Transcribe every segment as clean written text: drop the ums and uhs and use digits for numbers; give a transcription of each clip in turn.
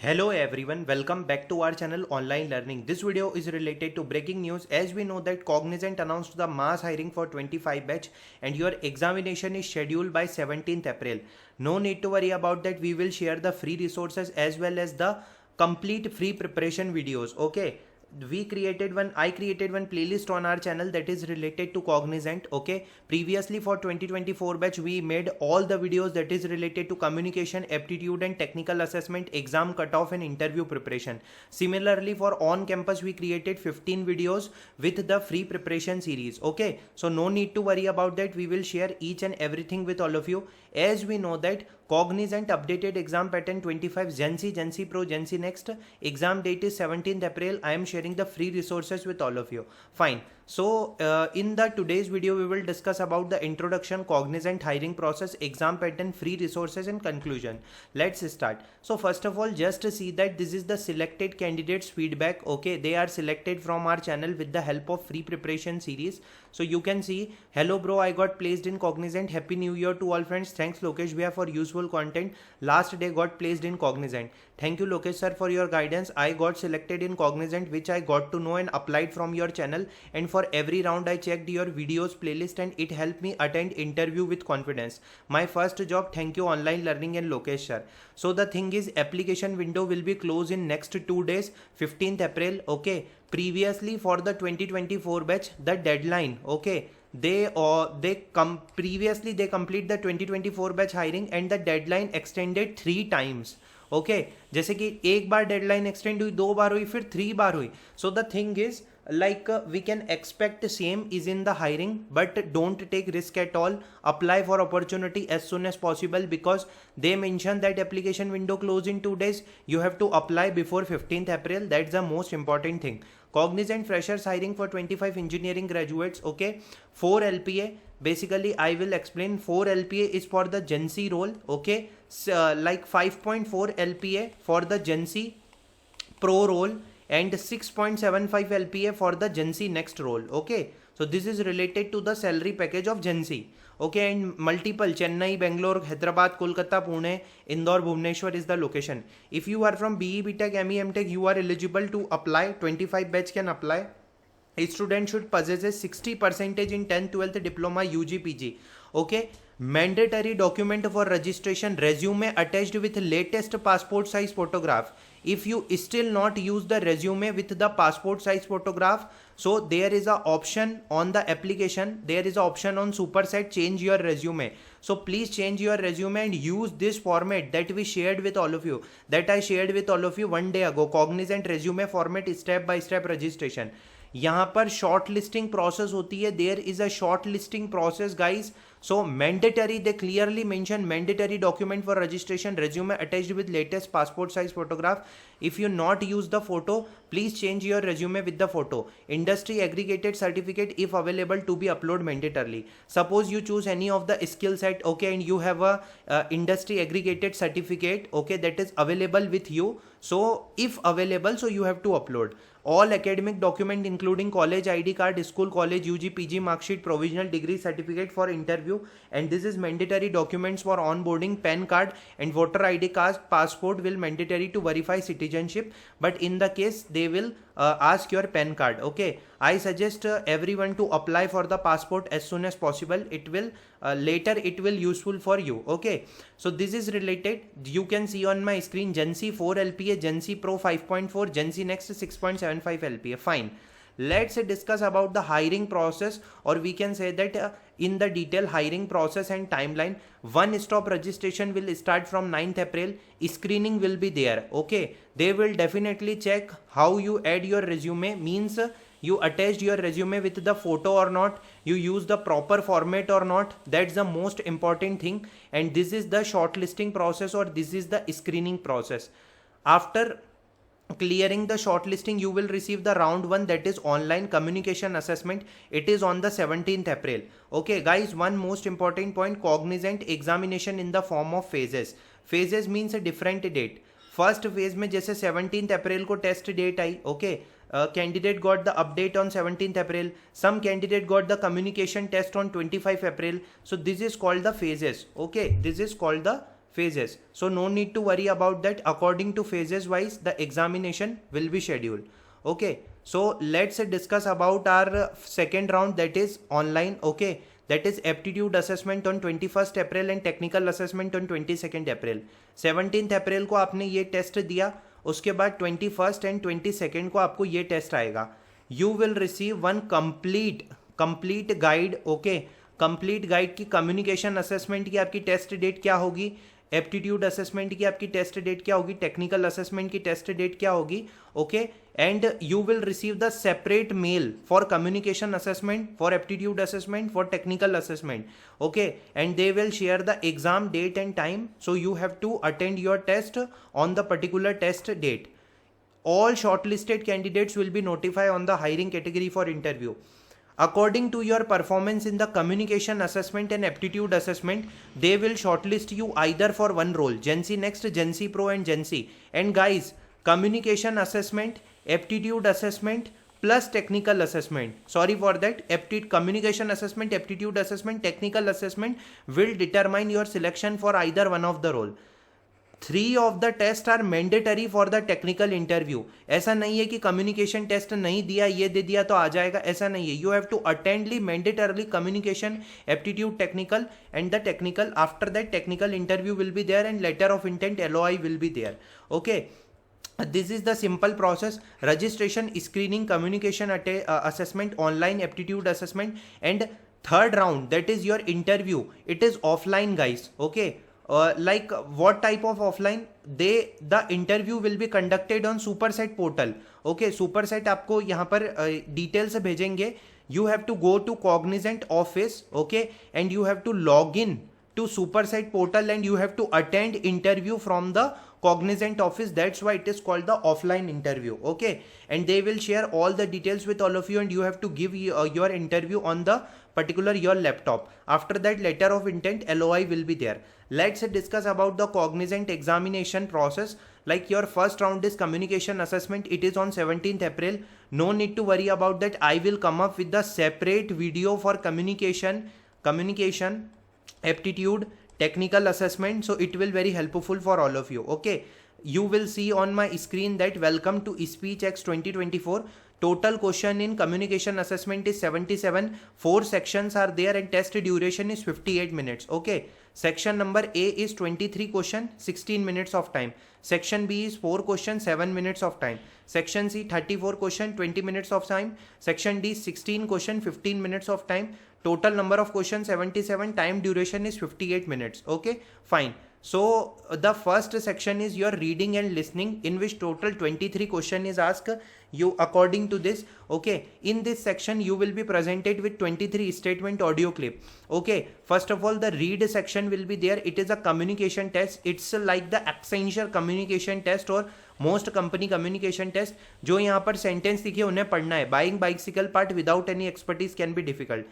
Hello everyone, welcome back to our channel Online Learning. This video is related to breaking news. As we know that Cognizant announced the mass hiring for 25 batch and your examination is scheduled by 17th April. No need to worry about that. We will share the free resources as well as the complete free preparation videos. Okay. I created one playlist on our channel that is related to Cognizant. Okay, previously for 2024 batch we made all the videos that is related to communication, aptitude and technical assessment, exam cutoff and interview preparation. Similarly for on campus we created 15 videos with the free preparation series. Okay, so no need to worry about that. We will share each and everything with all of you. As we know that Cognizant updated exam pattern 25 Gen C Pro, Gen C Next. Exam date is 17th April. I am sharing the free resources with all of you. Fine. So in the today's video, we will discuss about the introduction, Cognizant hiring process, exam pattern, free resources and conclusion. Let's start. So first of all, just to see that this is the selected candidates feedback. Okay, they are selected from our channel with the help of free preparation series. So you can see, hello bro, I got placed in Cognizant. Happy New Year to all friends. Thanks Lokesh Bhaiya for useful content. Last day got placed in Cognizant. Thank you Lokesh sir for your guidance. I got selected in Cognizant, which I got to know and applied from your channel. And for every round I checked your videos playlist and it helped me attend interview with confidence. My first job. Thank you Online Learning and Lokesh sir. So the thing is, application window will be closed in next 2 days, 15th April. Okay, previously for the 2024 batch the deadline, okay, they complete the 2024 batch hiring and the deadline extended 3 times. Okay जैसे कि एक बार deadline extend हुई, 2 बार हुई, फिर 3 बार हुई. So the thing is like we can expect same is in the hiring, but don't take risk at all. Apply for opportunity as soon as possible because they mention that application window close in 2 days. You have to apply before 15th April. That's the most important thing. Cognizant freshers hiring for 25 engineering graduates. Okay, 4 LPA. Basically I will explain. 4 LPA is for the Gen C role. Okay, like 5.4 LPA for the Gen C Pro role and 6.75 LPA for the Gen C Next role. Okay, so this is related to the salary package of Gen C. Okay, and multiple Chennai, Bangalore, Hyderabad, Kolkata, Pune, Indore, Bhubaneswar is the location. If you are from BE, BTech, ME, MTech, you are eligible to apply. 25 batch can apply. A student should possess a 60% in 10th 12th diploma UG PG. Okay, mandatory document for registration, resume attached with latest passport size photograph. If you still not use the resume with the passport size photograph, so there is a option on the application, there is a option on Superset, change your resume. So please change your resume and use this format that we shared with all of you, that I shared with all of you 1 day ago. Cognizant resume format, step by step registration. यहाँ पर short listing process होती है. There is a shortlisting process guys. So mandatory, they clearly mention mandatory document for registration, resume attached with latest passport size photograph. If you not use the photo, please change your resume with the photo. Industry aggregated certificate if available to be uploaded mandatorily. Suppose you choose any of the skill set, okay, and you have a industry aggregated certificate, okay, that is available with you. So if available, so you have to upload. All academic document including college ID card, school, college, UG, PG, mark sheet, provisional degree certificate for interview, and this is mandatory documents for onboarding. PAN card and voter ID card, passport will mandatory to verify citizenship, but in the case they will ask your PAN card. Okay, I suggest everyone to apply for the passport as soon as possible. It will later it will useful for you. Okay, so this is related. You can see on my screen Gen C 4 LPA, Gen C Pro 5.4, Gen C Next 6.75 LPA. Fine. Let's discuss about the hiring process, or we can say that in the detail hiring process and timeline. One stop registration will start from 9th April. Screening will be there. Okay, they will definitely check how you add your resume, means you attached your resume with the photo or not, you use the proper format or not. That's the most important thing, and this is the shortlisting process, or this is the screening process. After clearing the shortlisting, you will receive the round 1, that is online communication assessment. It is on the 17th April. Okay guys, one most important point, Cognizant examination in the form of phases. Phases means a different date. First phase में जैसे 17th April को test date आई. Okay, candidate got the update on 17th April. Some candidate got the communication test on 25 April. So this is called the phases. Okay, this is called the phases. So no need to worry about that. According to phases wise, the examination will be scheduled. Okay, so let's discuss about our second round, that is online. Okay, that is aptitude assessment on 21st April and technical assessment on 22nd April. 17th April को आपने ये test दिया, उसके बाद 21st and 22nd को आपको ये test आएगा. You will receive one complete guide. Okay, complete guide की कम्युनिकेशन असेसमेंट की आपकी टेस्ट डेट क्या होगी, एप्टीट्यूड असेसमेंट की आपकी टेस्ट डेट क्या होगी, टेक्निकल असेसमेंट की टेस्ट डेट क्या होगी. Okay, and you will receive the separate mail for communication assessment, for aptitude assessment, for technical assessment. Okay, and they will share the exam date and time. So you have to attend your test on the particular test date. All shortlisted candidates will be notified on the hiring category for interview. According to your performance in the communication assessment and aptitude assessment, they will shortlist you either for one role, Gen Z Next, Gen Z Pro and Gen Z. And guys, communication assessment, aptitude assessment plus technical assessment. Sorry for that. Communication assessment, aptitude assessment, technical assessment will determine your selection for either one of the role. 3 of the tests are mandatory for the technical interview. ऐसा नहीं है कि communication test नहीं दिया, ये दे दिया तो आ जाएगा, ऐसा नहीं है. You have to attend mandatorily communication, aptitude, technical and the technical. After that technical interview will be there and letter of intent LOI will be there. Okay. This is the simple process. Registration, screening, communication assessment, online aptitude assessment, and third round, that is your interview. It is offline, guys. Okay. Like what type of offline? The interview will be conducted on Superset portal. Okay, Superset आपको यहाँ पर details भेजेंगे. You have to go to Cognizant office. Okay, and you have to log in to Superset portal and you have to attend interview from the Cognizant office. That's why it is called the offline interview. Okay, and they will share all the details with all of you and you have to give your interview on the particular your laptop. After that, letter of intent LOI will be there. Let's discuss about the Cognizant examination process. Like your first round is communication assessment. It is on 17th April. No need to worry about that. I will come up with the separate video for communication, aptitude, technical assessment. So it will very helpful for all of you. Okay. You will see on my screen that welcome to SpeechX 2024. Total question in communication assessment is 77. 4 sections are there and test duration is 58 minutes. Okay. Section number A is 23 question, 16 minutes of time. Section B is 4 question, 7 minutes of time. Section C 34 question, 20 minutes of time. Section D 16 question, 15 minutes of time. Total number of questions 77. Time duration is 58 minutes. Okay, fine. So the first section is your reading and listening, in which total 23 question is asked you according to this. Okay, in this section you will be presented with 23 statement audio clip. Okay, first of all the read section will be there. It is a communication test. It's like the Accenture communication test or most company communication test. जो यहाँ पर sentence लिखे उन्हें पढ़ना है. Buying bicycle part without any expertise can be difficult.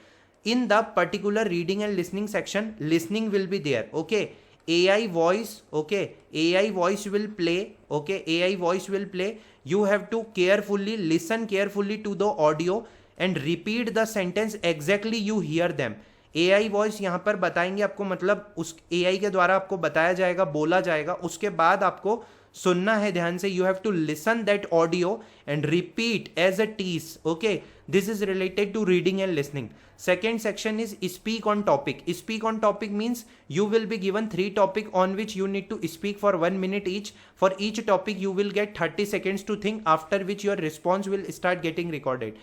In the particular reading and listening section, listening will be there. Okay, AI voice. Okay, AI voice will play. Okay, AI voice will play. You have to carefully listen carefully to the audio and repeat the sentence exactly you hear them. AI voice यहाँ पर बताएंगे आपको, मतलब उस AI के द्वारा आपको बताया जाएगा, बोला जाएगा, उसके बाद आपको सुनना है ध्यान से. You have to listen that audio and repeat as a tease. Okay, this is related to reading and listening. Second section is speak on topic. Speak on topic means you will be given 3 topic on which you need to speak for 1 minute each. For each topic you will get 30 seconds to think, after which your response will start getting recorded.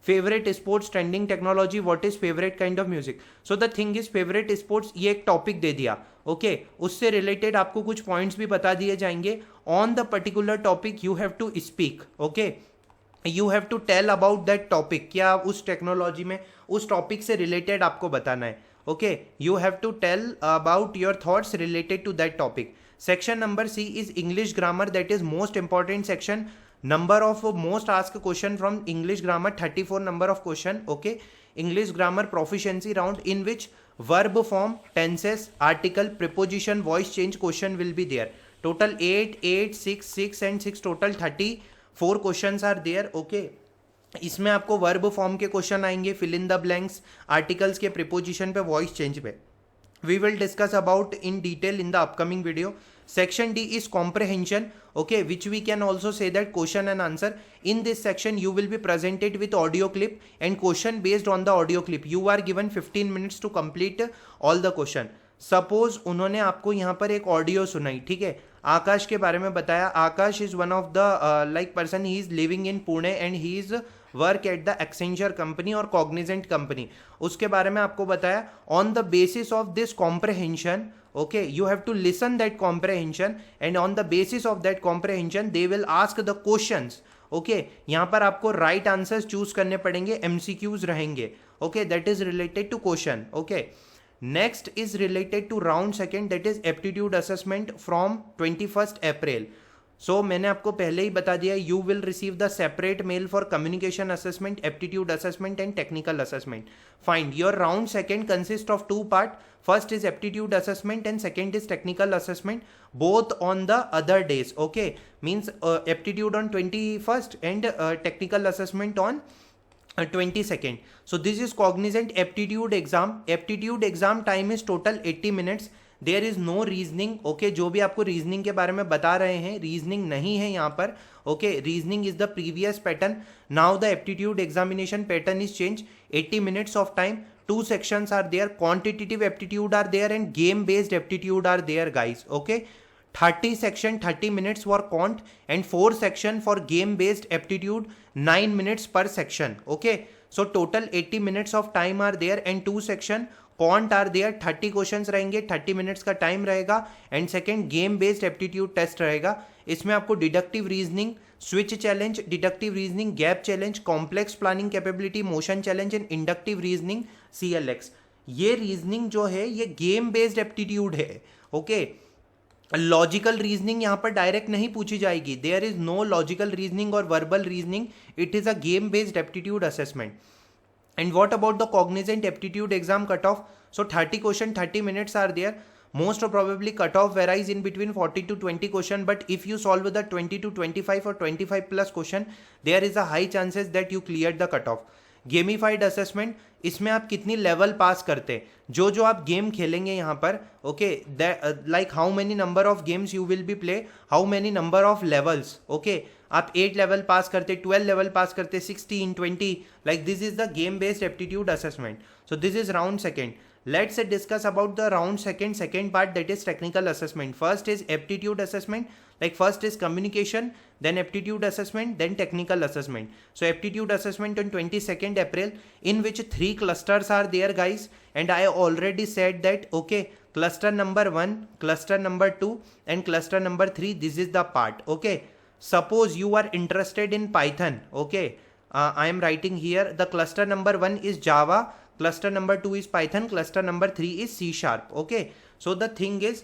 Favorite sports, trending technology, what is favorite kind of music. So the thing is favorite sports ये एक topic दे दिया. Okay, उससे related आपको कुछ points भी बता दिए जाएंगे. On the particular topic you have to speak. Okay, you have to tell about that topic. क्या उस टेक्नोलॉजी में उस टॉपिक से रिलेटेड आपको बताना है. Okay, you have to tell about your thoughts related to that topic. Section number C is English grammar. That is most important section. Number of most asked question from English grammar, 34 number of question. Okay, English grammar proficiency round, in which verb form, tenses, article, preposition, voice change question will be there. Total 8, 8, 6, 6 and 6, total 34 questions are there. Okay, इसमें आपको verb form के question आएंगे, fill in the blanks, articles के, preposition पे, voice change पे. we will discuss about in detail in the upcoming video. Section D is comprehension, okay, which we can also say that question and answer. In this section you will be presented with audio clip and question based on the audio clip. You are given 15 minutes to complete all the question. Suppose उन्होंने आपको यहाँ पर एक audio सुनाई, ठीक है, आकाश के बारे में बताया. Akash is one of the like person, he is living in Pune and he is work at the Accenture company और कॉग्निजेंट कंपनी. उसके बारे में आपको बताया. On the basis of this comprehension, okay, you have to listen that comprehension and on the basis of that comprehension they will ask the questions. okay, यहाँ पर आपको right answers choose करने पड़ेंगे, MCQs रहेंगे. okay, that is related to question. okay, next is related to round second, that is aptitude assessment from 21st April. सो मैंने आपको पहले ही बता दिया, you will receive the separate mail for communication assessment, aptitude assessment and technical assessment. Fine. Your round second consist of two part. First is aptitude assessment and second is technical assessment, both on the other days. Okay, means aptitude on 21st and technical assessment on 22nd. So this is cognizant aptitude exam. Aptitude exam time is total 80 minutes. There is no reasoning. Okay, जो भी आपको reasoning के बारे में बता रहे हैं, reasoning नहीं है यहाँ पर. Okay, reasoning is the previous pattern. Now the aptitude examination pattern is change. 80 minutes of time. 2 sections are there. Quantitative aptitude are there and game based aptitude are there, guys. Okay, 30 section 30 minutes for quant and 4 section for game based aptitude, 9 minutes per section. Okay, so total 80 minutes of time are there and 2 section quant are there. 30 questions रहेंगे, 30 minutes का time रहेगा and second game based aptitude test रहेगा. इसमें आपको deductive reasoning, switch challenge, deductive reasoning, gap challenge, complex planning capability, motion challenge and inductive reasoning, CLX. ये reasoning जो है ये गेम बेस्ड एप्टीट्यूड है. ओके, लॉजिकल रीजनिंग यहाँ पर डायरेक्ट नहीं पूछी जाएगी. There is no logical reasoning और verbal reasoning. It is a game based aptitude assessment. And what about the cognizant aptitude exam cutoff? So 30 question, 30 minutes are there. Most probably cutoff varies in between 40 to 20 question, but if you solve the 20 to 25 or 25 plus question, there is a high chances that you cleared the cutoff. Gamified assessment, इसमें आप कितनी level pass करते, जो जो आप game खेलेंगे यहाँ पर. Okay, like how many number of games you will be play, how many number of levels. Okay, आप 8 लेवल पास करते, 12 लेवल पास करते, 16, 20, like this is the game based aptitude assessment. So this is round second. Let's discuss about the round second part, that is technical assessment. First is aptitude assessment, like first is communication, then aptitude assessment, then technical assessment. So aptitude assessment on 22nd April, in which 3 clusters are there, guys, and I already said that. Okay, cluster number 1, cluster number 2 and cluster number 3, this is the part. Okay, suppose you are interested in Python. Okay, I am writing here the cluster number 1 is Java, cluster number 2 is Python, cluster number 3 is C#. Okay, so the thing is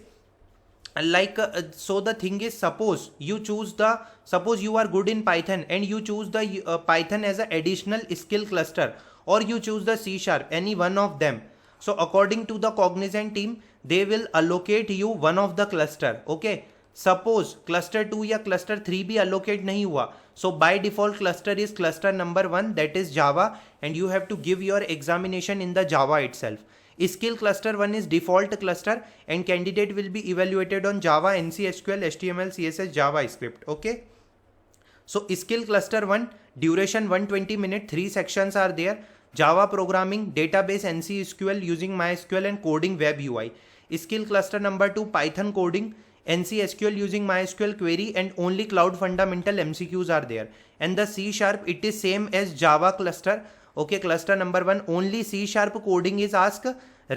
suppose you are good in Python and you choose the Python as an additional skill cluster, or you choose the C#, any one of them. So according to the cognizant team, they will allocate you one of the cluster. Okay, suppose cluster 2 या cluster 3 भी allocate नहीं हुआ, so by default cluster is cluster number 1, that is Java, and you have to give your examination in the Java itself. Skill cluster 1 is default cluster and candidate will be evaluated on Java, NC, SQL, HTML, CSS, JavaScript. Okay, so skill cluster 1 duration 120 minutes, 3 sections are there. Java programming, database, NC, SQL using MySQL and coding web UI. Skill cluster number 2 Python coding, NC, SQL using MySQL query, and only cloud fundamental MCQs are there. And the C#, it is same as Java cluster. Okay, cluster number 1 only C# coding is asked.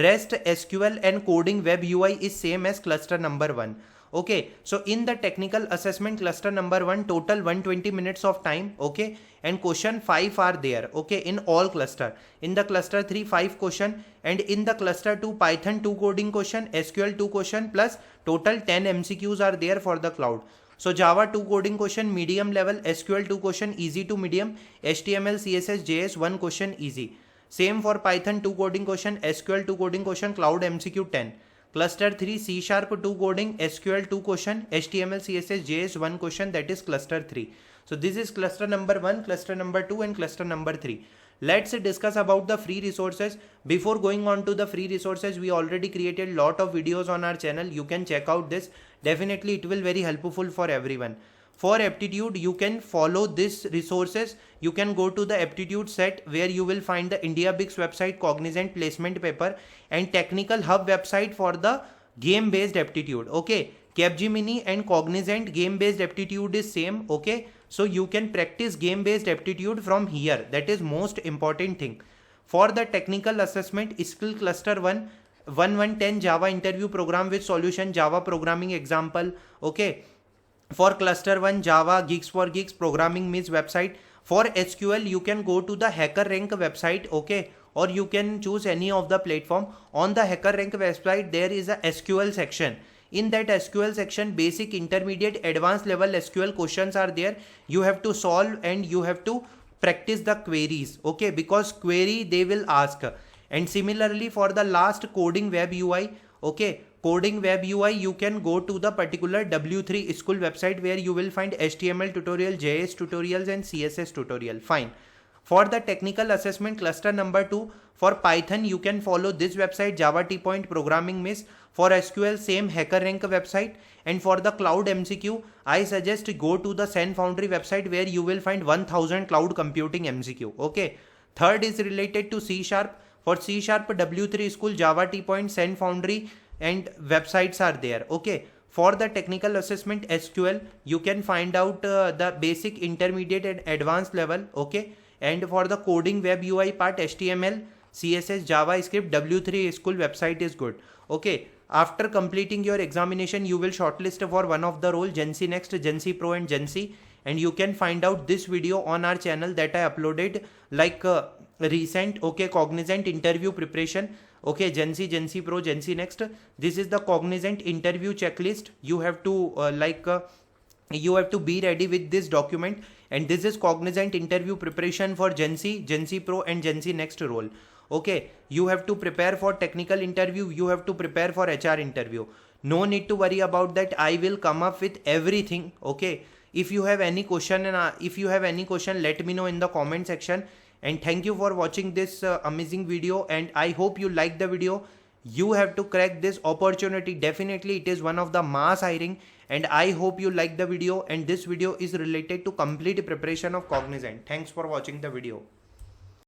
Rest, SQL and coding web UI is same as cluster number 1. Okay, so in the technical assessment cluster number 1, total 120 minutes of time. Okay, and question 5 are there. Okay, in all cluster. In the cluster 3 5 question, and in the cluster 2 Python 2 coding question, SQL 2 question, plus total 10 MCQs are there for the cloud. So Java 2 coding question medium level, SQL 2 question easy to medium, HTML, CSS, JS 1 question easy. Same for Python 2 coding question, SQL 2 coding question, cloud MCQ 10. Cluster 3 C# 2 coding, SQL 2 question, HTML, CSS, JS 1 question, that is cluster 3. So this is cluster number 1, cluster number 2 and cluster number 3. let's discuss about the free resources. Before going on to the free resources, we already created lot of videos on our channel. You can check out this. Definitely it will very helpful for everyone. For aptitude, you can follow this resources. You can go to the aptitude set where you will find the IndiaBix website, Cognizant placement paper, and Technical Hub website for the game based aptitude. Okay, Capgemini and Cognizant game based aptitude is same. Okay, so you can practice game based aptitude from here. That is most important thing. For the technical assessment, skill cluster 1 1110 Java interview program with solution, Java programming example. Okay, for cluster 1 Java, Geeks for Geeks, Programming Miss website. For SQL, you can go to the HackerRank website. Okay, or you can choose any of the platform. On the HackerRank website, there is a SQL section. In that SQL section, basic, intermediate, advanced level SQL questions are there. You have to solve and you have to practice the queries. Okay, because query they will ask. And similarly for the last coding web UI, okay, coding web UI, you can go to the particular W3 school website where you will find HTML tutorial, JS tutorials and CSS tutorial. Fine. For the technical assessment cluster number 2, for Python, you can follow this website, Java T-Point, Programming Miss. For SQL, same HackerRank website. And for the cloud MCQ, I suggest go to the Sen Foundry website where you will find 1000 cloud computing MCQ. Okay. Third is related to C#. For C# W3 school, Java T-Point, Sen Foundry and websites are there. Okay. For the technical assessment SQL, you can find out the basic, intermediate and advanced level. Okay. And for the coding web UI part, HTML, CSS, JavaScript, W3 school website is good. Okay. After completing your examination, you will shortlist for one of the role, GenC Next, GenC Pro and GenC. And you can find out this video on our channel that I uploaded like recent. Okay, Cognizant interview preparation. Okay, GenC, GenC Pro, GenC Next. This is the Cognizant interview checklist. You have to you have to be ready with this document. And this is Cognizant interview preparation for GenC, GenC Pro and GenC Next role. Okay, you have to prepare for technical interview. You have to prepare for HR interview. No need to worry about that. I will come up with everything. Okay. If you have any question let me know in the comment section. And thank you for watching this amazing video. And I hope you like the video. You have to crack this opportunity. Definitely it is one of the mass hiring. And I hope you like the video. And this video is related to complete preparation of Cognizant. Thanks for watching the video.